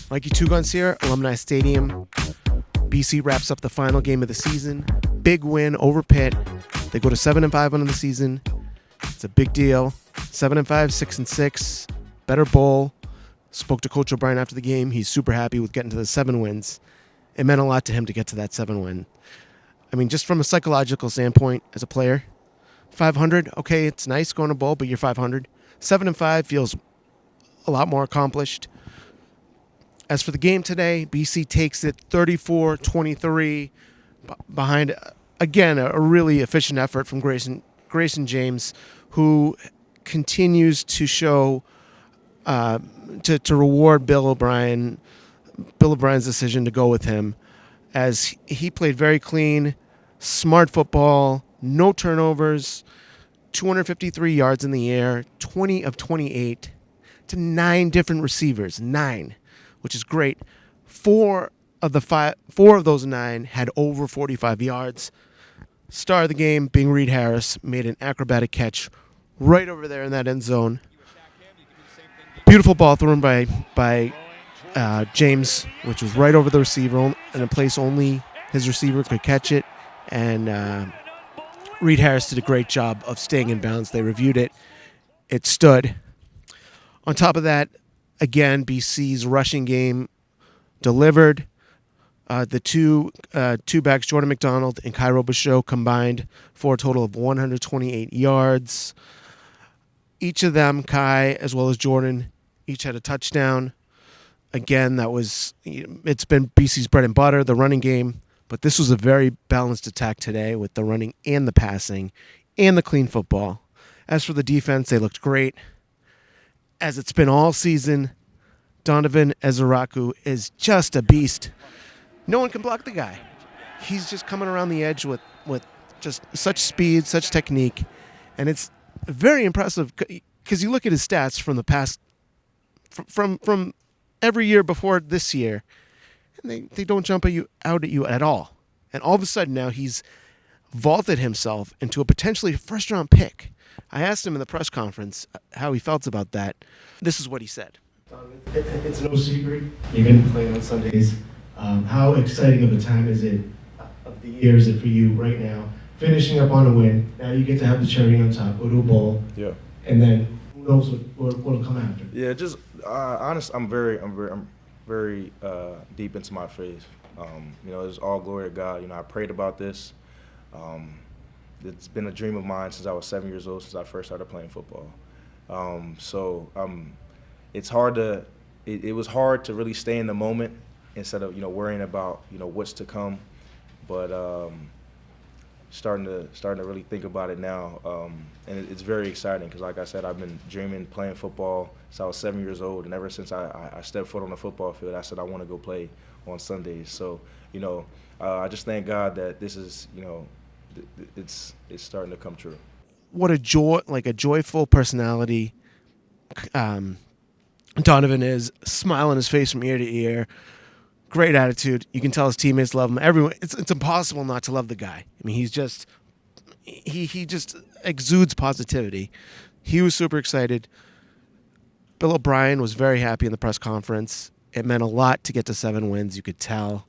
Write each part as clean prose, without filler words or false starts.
Mikey Two Guns here, Alumni Stadium. BC wraps up the final game of the season. Big win over Pitt. They go to 7-5 on the season. It's a big deal. 7-5, 6-6. Better bowl. Spoke to Coach O'Brien after the game. He's super happy with getting to the 7 wins. It meant a lot to him to get to that 7 win. I mean, just from a psychological standpoint as a player, 500, okay, it's nice going to bowl, but you're 500. 7-5 feels a lot more accomplished. As for the game today, BC takes it 34-23 behind, again, a really efficient effort from Grayson James, who continues to show, to reward Bill O'Brien's decision to go with him, as he played very clean, smart football, no turnovers, 253 yards in the air, 20 of 28 to 9 different receivers, 9. Which is great. Four of those 9 had over 45 yards. Star of the game being Reed Harris, made an acrobatic catch right over there in that end zone. Beautiful ball thrown by James, which was right over the receiver in a place only his receiver could catch it. And Reed Harris did a great job of staying in bounds. They reviewed it. It stood. On top of that, again, BC's rushing game delivered. The two backs, Jordan McDonald and Cairo Basho, combined for a total of 128 yards. Each of them, Kai as well as Jordan, each had a touchdown. Again, it's been BC's bread and butter, the running game. But this was a very balanced attack today with the running and the passing and the clean football. As for the defense, they looked great. As it's been all season, Donovan Ezeiruaku is just a beast. No one can block the guy. He's just coming around the edge with just such speed, such technique. And it's very impressive because you look at his stats from the past, from every year before this year, and they don't jump out at you at all. And all of a sudden now he's vaulted himself into a potentially first-round pick. I asked him in the press conference how he felt about that. This is what he said. It's no secret. You're going to be playing on Sundays. How exciting of a time is it, of the year is it for you right now? Finishing up on a win. Now you get to have the cherry on top, go to a bowl. Yeah. And then who knows what'll come after? Yeah, just honest. I'm very deep into my faith. It's all glory to God. I prayed about this. It's been a dream of mine since I was 7 years old, since I first started playing football. It's hard to. It was hard to really stay in the moment instead of worrying about what's to come, but starting to really think about it now, and it's very exciting because, like I said, I've been dreaming playing football since I was 7 years old, and ever since I stepped foot on the football field, I said I want to go play on Sundays. So I just thank God that this is it's starting to come true. What a joyful personality Donovan is, smile on his face from ear to ear, great attitude. You can tell his teammates love him. Everyone, it's impossible not to love the guy. I mean, he just exudes positivity. He was super excited. Bill O'Brien was very happy in the press conference. It meant a lot to get to 7 wins, you could tell.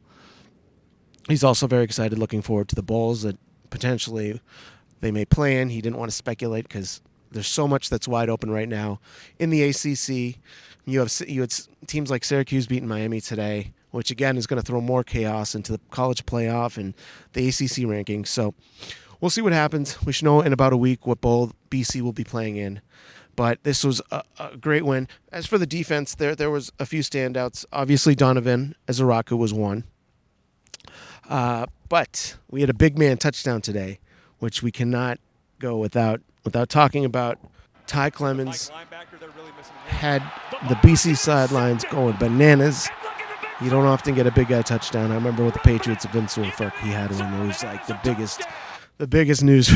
He's also very excited, looking forward to the bowls that potentially they may play in. He didn't want to speculate because there's so much that's wide open right now. In the ACC, you had teams like Syracuse beating Miami today, which again is going to throw more chaos into the college playoff and the ACC rankings. So we'll see what happens. We should know in about a week what bowl BC will be playing in. But this was a great win. As for the defense, there was a few standouts. Obviously, Donovan Ezeiruaku was one. But we had a big man touchdown today, which we cannot go without talking about. Ty Clemens had the BC sidelines going bananas. You don't often get a big guy touchdown. I remember with the Patriots of Vince Wilfork, he had one. It was like the biggest news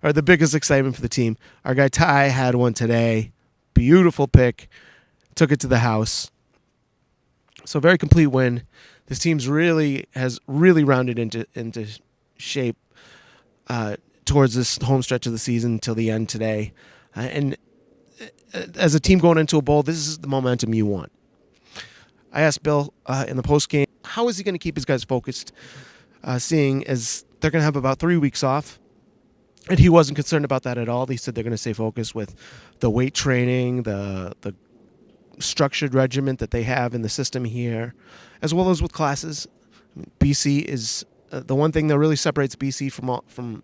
or the biggest excitement for the team. Our guy Ty had one today. Beautiful pick. Took it to the house. So very complete win. This team's has really rounded into shape towards this home stretch of the season until the end today. And as a team going into a bowl, this is the momentum you want. I asked Bill in the post game, how is he going to keep his guys focused, seeing as they're going to have about 3 weeks off. And he wasn't concerned about that at all. He said they're going to stay focused with the weight training, the structured regiment that they have in the system here, as well as with classes. BC is the one thing that really separates BC from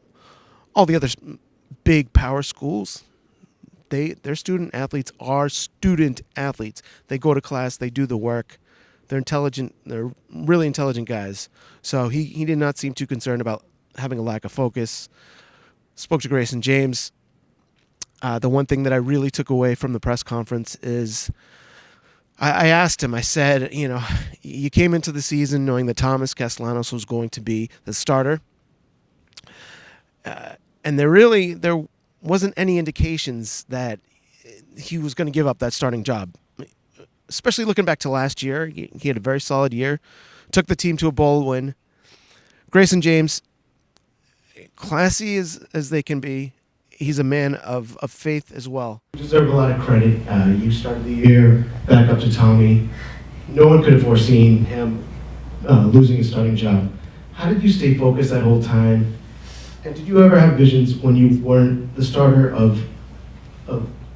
all the other big power schools. Their student athletes are student athletes. They go to class, they do the work. They're intelligent. They're really intelligent guys. So he did not seem too concerned about having a lack of focus. Spoke to Grayson James. The one thing that I really took away from the press conference is I asked him, I said, you came into the season knowing that Thomas Castellanos was going to be the starter. And there wasn't any indications that he was going to give up that starting job. Especially looking back to last year, he had a very solid year, took the team to a bowl win. Grayson James, classy as they can be, he's a man of faith as well. You deserve a lot of credit. You started the year back up to Tommy. No one could have foreseen him losing his starting job. How did you stay focused that whole time? And did you ever have visions when you weren't the starter of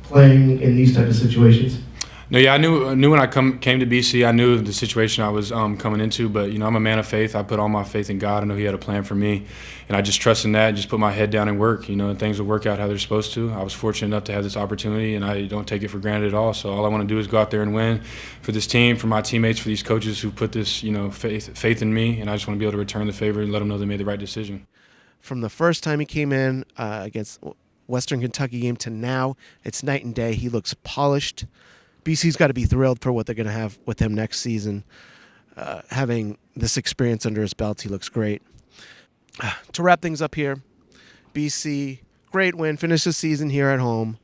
playing in these type of situations? No, yeah, I knew when I came to BC, I knew the situation I was coming into. But I'm a man of faith. I put all my faith in God. I know He had a plan for me, and I just trust in that. Just put my head down and work. And things will work out how they're supposed to. I was fortunate enough to have this opportunity, and I don't take it for granted at all. So all I want to do is go out there and win for this team, for my teammates, for these coaches who put this faith in me, and I just want to be able to return the favor and let them know they made the right decision. From the first time he came in against Western Kentucky game to now, it's night and day. He looks polished. BC's got to be thrilled for what they're going to have with him next season. Having this experience under his belt, he looks great. To wrap things up here, BC, great win, finished the season here at home.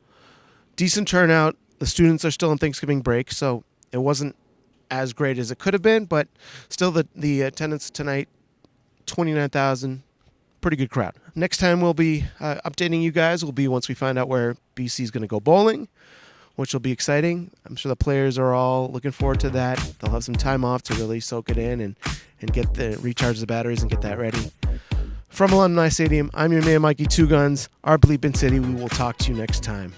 Decent turnout. The students are still on Thanksgiving break, so it wasn't as great as it could have been, but still the attendance tonight, 29,000. Pretty good crowd. Next time we'll be updating you guys will be once we find out where BC is going to go bowling, which will be exciting. I'm sure the players are all looking forward to that. They'll have some time off to really soak it in and recharge the batteries and get that ready. From Alumni Stadium, I'm your man, Mikey Two Guns, our Bleepin City. We will talk to you next time.